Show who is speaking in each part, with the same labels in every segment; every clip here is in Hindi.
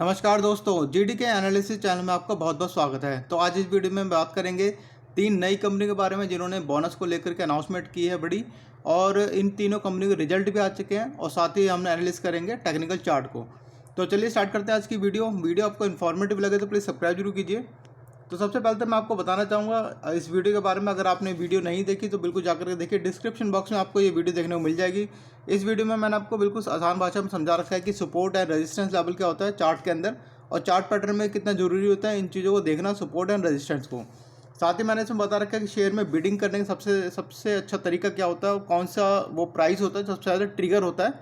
Speaker 1: नमस्कार दोस्तों, जीडी के एनालिसिस चैनल में आपका बहुत बहुत स्वागत है। तो आज इस वीडियो में बात करेंगे तीन नई कंपनी के बारे में जिन्होंने बोनस को लेकर के अनाउंसमेंट की है बड़ी, और इन तीनों कंपनी के रिजल्ट भी आ चुके हैं और साथ ही हम एनालिस करेंगे टेक्निकल चार्ट को। तो चलिए स्टार्ट करते हैं आज की वीडियो आपको इन्फॉर्मेटिव लगे तो प्लीज़ सब्सक्राइब जरूर कीजिए। तो सबसे पहले तो मैं आपको बताना चाहूँगा इस वीडियो के बारे में, अगर आपने वीडियो नहीं देखी तो बिल्कुल जाकर के देखिए, डिस्क्रिप्शन बॉक्स में आपको ये वीडियो देखने को मिल जाएगी। इस वीडियो में मैंने आपको बिल्कुल आसान भाषा में समझा रखा है कि सपोर्ट एंड रेजिस्टेंस लेवल क्या होता है चार्ट के अंदर, और चार्ट पैटर्न में कितना जरूरी होता है इन चीज़ों को देखना, सपोर्ट एंड रेजिस्टेंस को। साथ ही मैंने इसमें बता रखा है कि शेयर में बिडिंग करने का सबसे अच्छा तरीका क्या होता है, कौन सा वो प्राइस होता है सबसे ज़्यादा ट्रिगर होता है,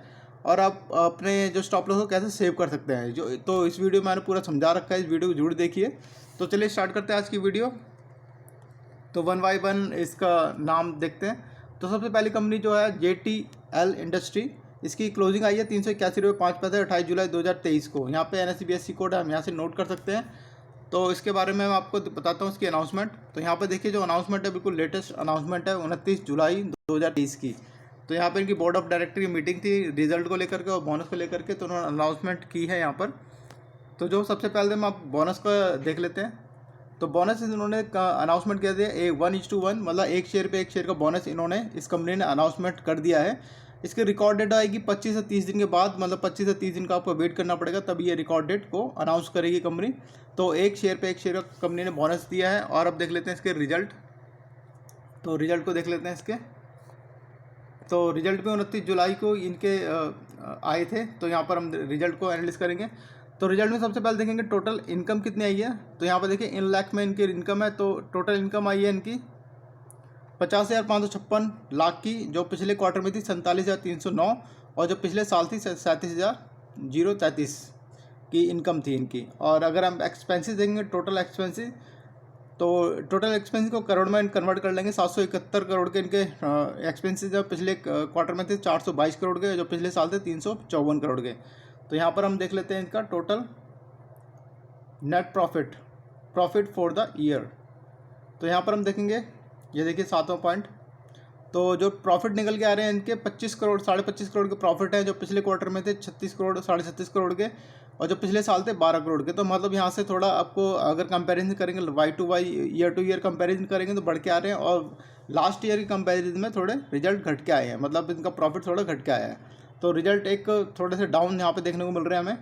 Speaker 1: और आप अपने जो स्टॉप लॉस को कैसे सेव कर सकते हैं। तो इस वीडियो में मैंने पूरा समझा रखा है, इस वीडियो को जरूर देखिए। तो चलिए स्टार्ट करते हैं आज की वीडियो। तो वन बाई वन इसका नाम देखते हैं। तो सबसे पहली कंपनी जो है JTL इंडस्ट्री, इसकी क्लोजिंग आई है 381.05 28 जुलाई 2023 को। यहाँ पे NSE/BSE कोड हम यहाँ से नोट कर सकते हैं। तो इसके बारे में मैं आपको बताता हूँ इसकी अनाउंसमेंट। तो यहाँ पे देखिए जो अनाउंसमेंट है बिल्कुल लेटेस्ट अनाउंसमेंट है 29 जुलाई 2023 की। तो यहाँ पे इनकी बोर्ड ऑफ डायरेक्टर की मीटिंग थी रिजल्ट को लेकर के और बोनस को लेकर के, तो उन्होंने अनाउंसमेंट की है यहाँ पर। तो जो सबसे पहले हम आप बोनस का देख लेते हैं। तो बोनस इन्होंने अनाउंसमेंट किया दिया 1:1, मतलब एक शेयर पे एक शेयर का बोनस इन्होंने इस कंपनी ने अनाउंसमेंट कर दिया है। इसकी रिकॉर्ड डेट आएगी 25 से 30 दिन के बाद, मतलब 25 से 30 दिन का आपको वेट करना पड़ेगा, तभी ये रिकॉर्ड डेट को अनाउंस करेगी कंपनी। तो एक शेयर पे एक शेयर का कंपनी ने बोनस दिया है। और अब देख लेते हैं इसके रिजल्ट। तो रिजल्ट को देख लेते हैं इसके। तो रिजल्ट भी 29 जुलाई को इनके आए थे। तो यहाँ पर हम रिजल्ट को एनालिस करेंगे। तो रिजल्ट में सबसे पहले देखेंगे टोटल इनकम कितनी आई है। तो यहाँ पर देखिए इन लाख में इनकी इनकम है। तो टोटल इनकम आई है इनकी 50,556 लाख की, जो पिछले क्वार्टर में थी 47,309, और जो पिछले साल थी 37,033 की इनकम थी इनकी। और अगर हम एक्सपेंसेस देखेंगे टोटल एक्सपेंसेस, तो टोटल एक्सपेंस को करोड़ में कन्वर्ट कर लेंगे। 771 करोड़ के इनके एक्सपेंसेस जो पिछले क्वार्टर में थे 422 करोड़ के, जो पिछले साल थे 354 करोड़ के। तो यहाँ पर हम देख लेते हैं इनका total net profit for the year. तो यहाँ पर हम देखेंगे, ये देखिए 7वां पॉइंट। तो जो प्रॉफिट निकल के आ रहे हैं इनके 25 करोड़ 25.5 करोड़ के प्रॉफिट हैं, जो पिछले क्वार्टर में थे 36 करोड़ 36.5 करोड़ के, और जो पिछले साल थे 12 करोड़ के। तो मतलब यहाँ से थोड़ा आपको अगर कंपैरिजन करेंगे Y to Y, year to year comparison करेंगे तो बढ़ के आ रहे हैं, और लास्ट ईयर की कंपैरिजन में थोड़े रिजल्ट घट के आए हैं, मतलब इनका प्रॉफिट थोड़ा घट के आया है। तो रिजल्ट एक थोड़े से डाउन यहाँ पे देखने को मिल रहे हैं हमें।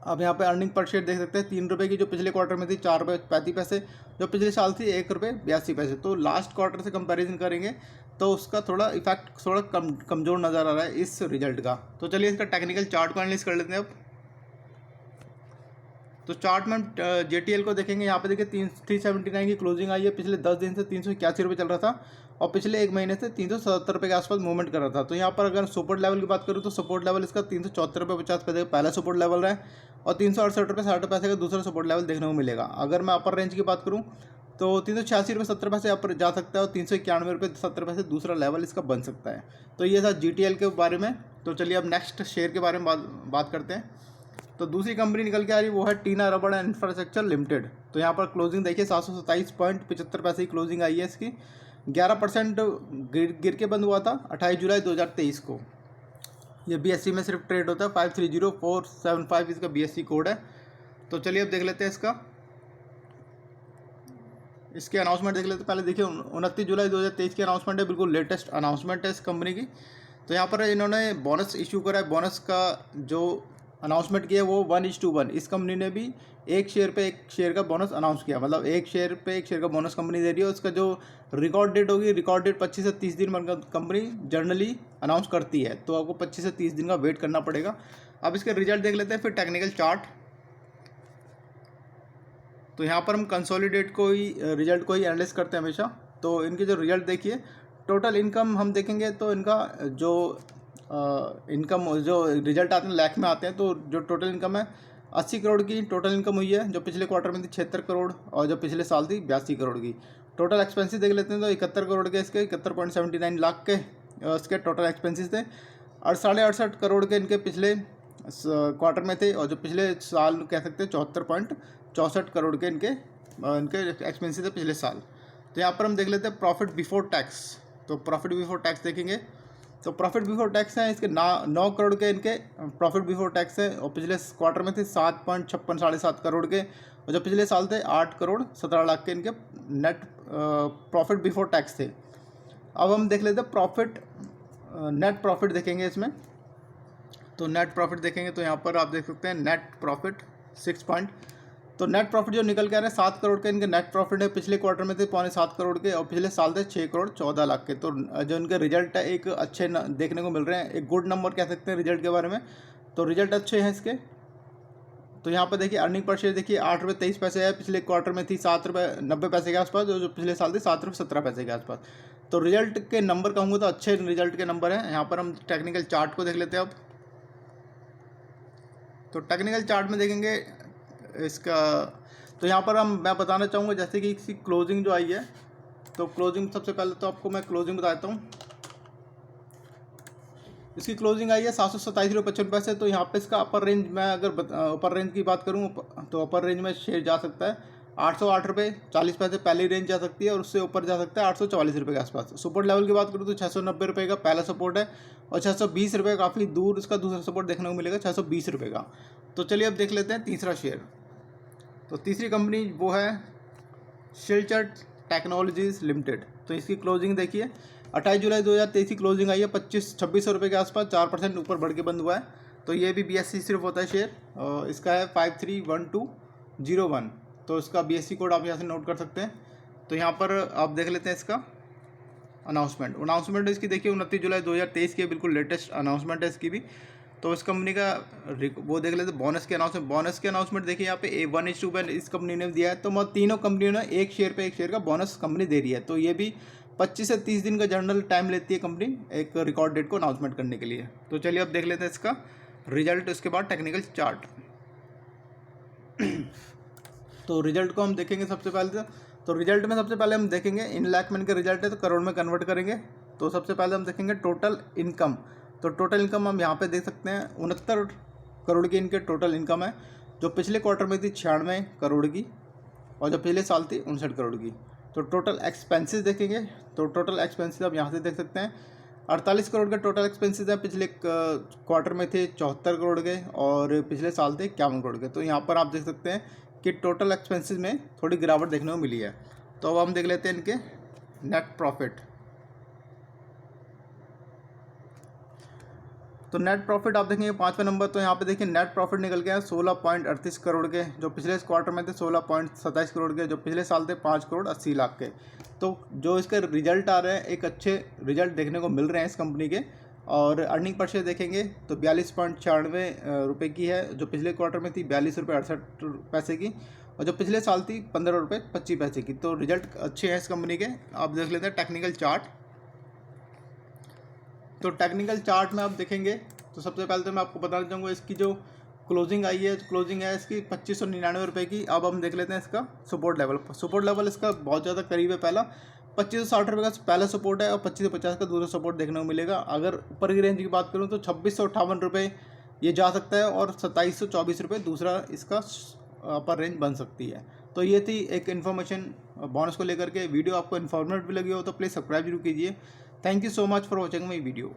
Speaker 1: अब यहाँ पे अर्निंग पर शेयर देख सकते हैं 3 रुपये की, जो पिछले क्वार्टर में थी 4.35 रुपये, जो पिछले साल थी 1.82 रुपये। तो लास्ट क्वार्टर से कंपैरिजन करेंगे तो उसका थोड़ा इफेक्ट थोड़ा कमज़ोर नज़र आ रहा है इस रिजल्ट का। तो चलिए इसका टेक्निकल चार्ट को एनालिस कर लेते हैं अब। तो चार्ट में JTL को देखेंगे। यहाँ पे देखिए 379 की क्लोजिंग आई है। पिछले 10 दिन से 381 रुपये चल रहा था, और पिछले एक महीने से 377 रुपये के आसपास मूवमेंट कर रहा था। तो यहाँ पर अगर सपोर्ट लेवल की बात करूँ तो सपोर्ट लेवल इसका 374.50 रुपये का पहला सपोर्ट लेवल है, और 368.60 रुपये का दूसरा सपोर्ट लेवल देखने को मिलेगा। अगर मैं अपर रेंज की बात करूँ तो 386.70 रुपये यहाँ पर जा सकता है, और 391.70 रुपये दूसरा लेवल इसका बन सकता है। तो ये था JTL के बारे में। तो चलिए अब नेक्स्ट शेयर के बारे में बात करते हैं। तो दूसरी कंपनी निकल के आ रही वो है टीना रबड़ एंड इंफ्रास्ट्रक्चर लिमिटेड। तो यहाँ पर क्लोजिंग देखिए 727.75 की क्लोजिंग आई है इसकी। 11% गिर के बंद हुआ था 28 जुलाई 2023 को। ये BSE में सिर्फ ट्रेड होता है। 530475 इसका BSE कोड है। तो चलिए अब देख लेते हैं इसके अनाउंसमेंट देख लेते हैं। पहले देखिए 29 जुलाई 2023 की अनाउंसमेंट है, बिल्कुल लेटेस्ट अनाउंसमेंट है इस कंपनी की। तो यहाँ पर इन्होंने बोनस इशू करा है। बोनस का जो अनाउंसमेंट किया वो 1:1। इस कंपनी ने भी एक शेयर पे एक शेयर का बोनस अनाउंस किया, मतलब एक शेयर पे एक शेयर का बोनस कंपनी दे रही है। उसका जो रिकॉर्ड डेट होगी, रिकॉर्ड डेट 25 से 30 दिन में कंपनी जनरली अनाउंस करती है। तो आपको 25 से 30 दिन का वेट करना पड़ेगा। अब इसके रिजल्ट देख लेते हैं, फिर टेक्निकल चार्ट। तो यहाँ पर हम कंसोलिडेट को ही रिजल्ट को ही एनालिस करते हैं हमेशा। तो इनके जो रिजल्ट देखिए, टोटल इनकम हम देखेंगे तो इनका जो इनकम जो रिजल्ट आते हैं लाख में आते हैं। तो जो टोटल इनकम है 80 करोड़ की टोटल इनकम हुई है, जो पिछले क्वार्टर में थी 76 करोड़, और जो पिछले साल थी 82 करोड़ की। टोटल एक्सपेंसेस देख लेते हैं तो 71 करोड़ के इसके 71.79 लाख के इसके टोटल एक्सपेंसेस थे। और 68.5 करोड़ के इनके पिछले क्वार्टर में थे, और जो पिछले साल कह सकते हैं 74.64 करोड़ के इनके एक्सपेंसेस थे पिछले साल। तो यहाँ पर हम देख लेते हैं प्रॉफिट बिफोर टैक्स। तो प्रॉफिट बिफोर टैक्स देखेंगे तो प्रॉफिट बिफोर टैक्स हैं इसके 9 करोड़ के इनके प्रॉफिट बिफोर टैक्स है, और पिछले क्वार्टर में थे 7.56 7.5 करोड़ के, और जो पिछले साल थे 8 करोड़ 17 लाख के इनके नेट प्रॉफिट बिफोर टैक्स थे। अब हम देख लेते हैं प्रॉफिट, नेट प्रॉफिट देखेंगे इसमें। तो नेट प्रॉफिट देखेंगे तो यहाँ पर आप देख सकते हैं नेट प्रॉफिट 6 तो नेट प्रॉफिट जो निकल के आ रहे हैं 7 करोड़ के इनके नेट प्रॉफिट है। पिछले क्वार्टर में थे 6.25 करोड़ के, और पिछले साल थे 6 करोड़ 14 लाख के। तो जो इनके रिजल्ट है एक अच्छे देखने को मिल रहे हैं, एक गुड नंबर कह सकते हैं रिजल्ट के बारे में। तो रिजल्ट अच्छे हैं इसके। तो यहाँ पर देखिए अर्निंग पर शेयर देखिए 8 रुपये 23 पैसे है, पिछले क्वार्टर में थी 7 रुपये 90 पैसे के आसपास, जो पिछले साल थे 7 रुपये 17 पैसे के आसपास। तो रिजल्ट के नंबर कहूँगा तो अच्छे रिजल्ट के नंबर हैं। यहाँ पर हम टेक्निकल चार्ट को देख लेते हैं अब। तो टेक्निकल चार्ट में देखेंगे इसका, तो यहाँ पर मैं बताना चाहूँगा जैसे कि इसकी क्लोजिंग जो आई है, तो क्लोजिंग सबसे पहले तो आपको मैं क्लोजिंग बताता हूँ। इसकी क्लोजिंग आई है 727.55 तो यहाँ पे इसका अपर रेंज, मैं अगर अपर रेंज की बात करूँ तो अपर रेंज में शेयर जा सकता है 808 रुपये 40 पैसे पहली रेंज जा सकती है, और उससे ऊपर जा सकता है 844 रुपये के आसपास। सपोर्ट लेवल की बात करूँ तो 690 रुपये का पहला सपोर्ट है, और 620 रुपये काफ़ी दूर इसका दूसरा सपोर्ट देखने को मिलेगा 620 रुपये का। तो चलिए अब देख लेते हैं तीसरा शेयर। तो तीसरी कंपनी वो है सिलचर टेक्नोलॉजीज लिमिटेड। तो इसकी क्लोजिंग देखिए 28 जुलाई 2023 की क्लोजिंग आई है 2600 रुपये के आसपास, 4% ऊपर बढ़ के बंद हुआ है। तो ये भी BSE सिर्फ होता है शेयर, और इसका है 531201। तो इसका BSE कोड आप यहाँ से नोट कर सकते हैं। तो यहाँ पर आप देख लेते हैं इसका अनाउंसमेंट इसकी देखिए 29 जुलाई 2023 की बिल्कुल लेटेस्ट अनाउंसमेंट है इसकी भी। तो इस कंपनी का वो देख लेते हैं बोनस के अनाउंसमेंट देखिए यहाँ पे 1:1 इस कंपनी ने दिया है। तो मतलब तीनों कंपनियों ने एक शेयर का बोनस कंपनी दे रही है। तो ये भी 25 से 30 दिन का जनरल टाइम लेती है कंपनी एक रिकॉर्ड डेट को अनाउंसमेंट करने के लिए। तो चलिए अब देख लेते हैं इसका रिजल्ट, उसके बाद टेक्निकल चार्ट। तो रिजल्ट को हम देखेंगे सबसे पहले। तो रिजल्ट में सबसे पहले हम देखेंगे इन लाख में इनका रिजल्ट है तो करोड़ में कन्वर्ट करेंगे। तो सबसे पहले हम देखेंगे टोटल इनकम। तो टोटल इनकम हम यहाँ पे देख सकते हैं 69 करोड़ की इनके टोटल इनकम है, जो पिछले क्वार्टर में थी 96 करोड़ की, और जो पिछले साल थी 59 करोड़ की। तो टोटल एक्सपेंसेस देखेंगे, तो टोटल एक्सपेंसेस आप यहाँ से देख सकते हैं 48 करोड़ के टोटल एक्सपेंसेस हैं। पिछले क्वार्टर में थे 74 करोड़ के, और पिछले साल थे 51 करोड़ के। तो यहाँ पर आप देख सकते हैं कि टोटल एक्सपेंसेस में थोड़ी गिरावट देखने को मिली है। तो अब हम देख लेते हैं इनके नेट प्रॉफिट। तो नेट प्रॉफिट आप देखेंगे 5वें नंबर। तो यहाँ पे देखिए नेट प्रॉफिट निकल गया 16.38 करोड़ के, जो पिछले क्वार्टर में थे 16.27 करोड़ के, जो पिछले साल थे 5 करोड़ 80 लाख के। तो जो इसके रिजल्ट आ रहे हैं एक अच्छे रिजल्ट देखने को मिल रहे हैं इस कंपनी के। और अर्निंग पर शेयर देखेंगे तो 42.96 रुपये की है, जो पिछले क्वार्टर में थी 42 रुपये 68 पैसे की, और जो पिछले साल थी 15 रुपये 25 पैसे की। तो रिजल्ट अच्छे हैं इस कंपनी के। आप देख लेते हैं टेक्निकल चार्ट। तो टेक्निकल चार्ट में आप देखेंगे तो सबसे पहले तो मैं आपको बताना चाहूँगा इसकी जो क्लोजिंग आई है, क्लोजिंग है इसकी 2599 रुपये की। अब हम देख लेते हैं इसका सपोर्ट लेवल इसका बहुत ज़्यादा करीब है। पहला 2560 रुपये का पहला सपोर्ट है, और 2550 का दूसरा सपोर्ट देखने को मिलेगा। अगर ऊपर की रेंज की बात करूँ तो 2658 रुपये ये जा सकता है, और 2724 रुपये दूसरा इसका अपर रेंज बन सकती है। तो ये थी एक इन्फॉर्मेशन बोनस को लेकर के। वीडियो आपको इन्फॉर्मेटिव लगी हो तो प्लीज़ सब्सक्राइब जरूर कीजिए। Thank you so much for watching my video.